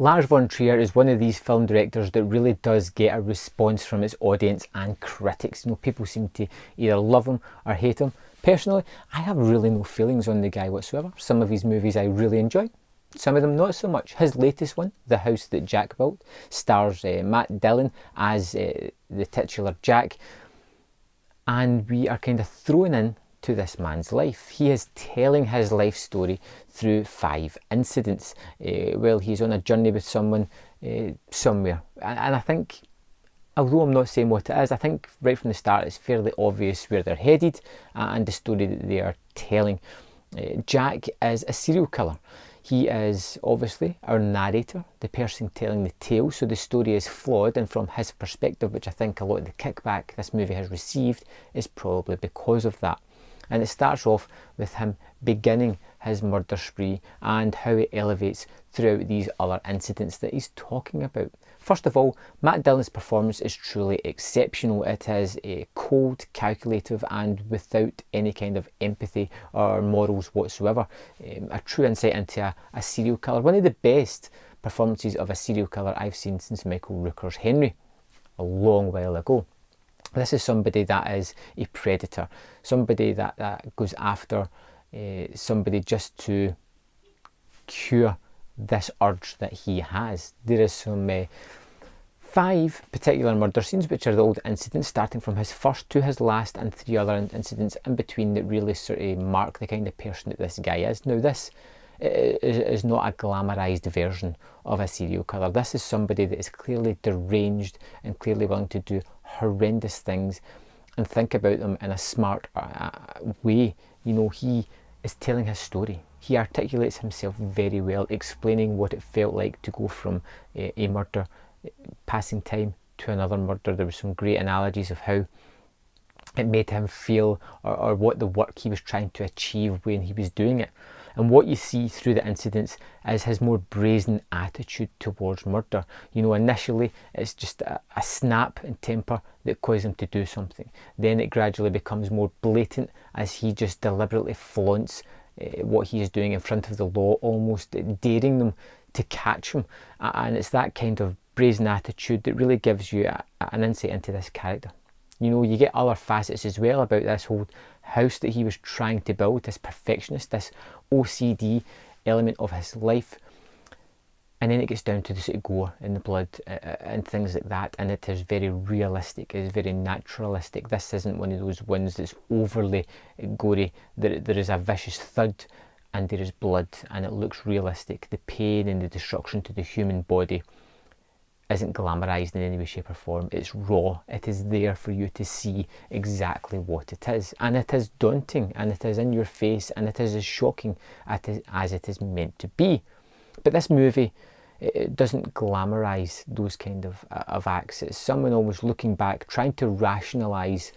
Lars von Trier is one of these film directors that really does get a response from its audience and critics. You know, people seem to either love him or hate him. Personally, I have really no feelings on the guy whatsoever. Some of his movies I really enjoy, some of them not so much. His latest one, The House That Jack Built, stars Matt Dillon as the titular Jack, and we are kind of thrown in to this man's life. He is telling his life story through 5 incidents while he's on a journey with someone somewhere. And I think, although I'm not saying what it is, I think right from the start it's fairly obvious where they're headed and the story that they are telling. Jack is a serial killer. He is obviously our narrator, the person telling the tale, so the story is flawed, and from his perspective, which I think a lot of the kickback this movie has received is probably because of that. And it starts off with him beginning his murder spree and how it elevates throughout these other incidents that he's talking about. First of all, Matt Dillon's performance is truly exceptional. It is cold, calculative, and without any kind of empathy or morals whatsoever. A true insight into a serial killer. One of the best performances of a serial killer I've seen since Michael Rooker's Henry, a long while ago. This is somebody that is a predator, somebody that goes after somebody just to cure this urge that he has. There is some 5 particular murder scenes, which are the old incidents, starting from his first to his last, and 3 other incidents in between that really sort of mark the kind of person that this guy is. Now, this is not a glamorized version of a serial killer. This is somebody that is clearly deranged and clearly willing to do horrendous things and think about them in a smart way. You know, he is telling his story. He articulates himself very well, explaining what it felt like to go from a murder, passing time, to another murder. There were some great analogies of how it made him feel, or what the work he was trying to achieve when he was doing it. And what you see through the incidents is his more brazen attitude towards murder. You know, initially it's just a snap in temper that causes him to do something. Then it gradually becomes more blatant as he just deliberately flaunts what he is doing in front of the law, almost daring them to catch him. And it's that kind of brazen attitude that really gives you an insight into this character. You know, you get other facets as well about this whole house that he was trying to build, this perfectionist, this OCD element of his life. And then it gets down to the sort of gore and the blood and things like that, and it is very realistic, it is very naturalistic. This isn't one of those ones that's overly gory. There is a vicious thud and there is blood and it looks realistic. The pain and the destruction to the human body isn't glamorized in any way, shape or form. It's raw. It is there for you to see exactly what it is, and it is daunting, and it is in your face, and it is as shocking as it is meant to be. But this movie, it doesn't glamorize those kind of acts. It's someone almost looking back, trying to rationalize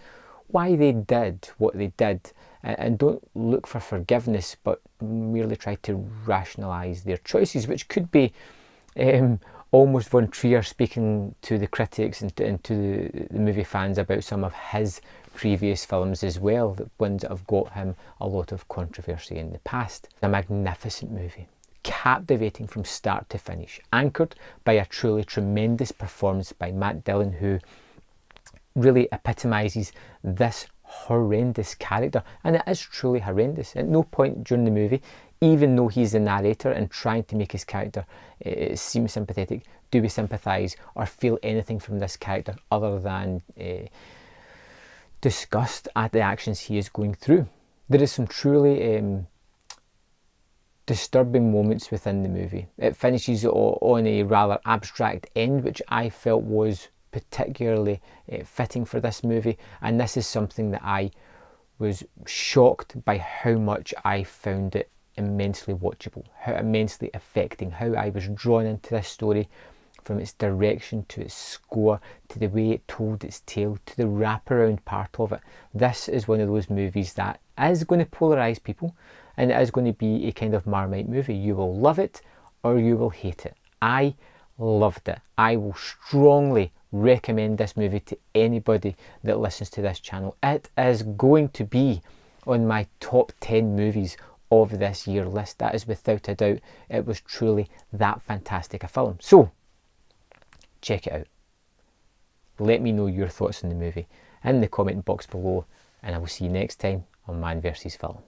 why they did what they did, and don't look for forgiveness, but merely try to rationalize their choices, which could be almost von Trier speaking to the critics and to the movie fans about some of his previous films as well, the ones that have got him a lot of controversy in the past. A magnificent movie, captivating from start to finish, anchored by a truly tremendous performance by Matt Dillon, who really epitomises this horrendous character. And it is truly horrendous. At no point during the movie, even though he's the narrator and trying to make his character seem sympathetic, do we sympathise or feel anything from this character other than disgust at the actions he is going through. There is some truly disturbing moments within the movie. It finishes on a rather abstract end, which I felt was particularly fitting for this movie, and this is something that I was shocked by how much I found it immensely watchable, how immensely affecting, how I was drawn into this story from its direction to its score to the way it told its tale to the wraparound part of it. This is one of those movies that is going to polarise people, and it is going to be a kind of Marmite movie. You will love it or you will hate it. I loved it. I will strongly recommend this movie to anybody that listens to this channel. It is going to be on my top 10 movies of this year list. That is without a doubt. It was truly that fantastic a film. So, check it out. Let me know your thoughts on the movie in the comment box below, and I will see you next time on Man vs. Film.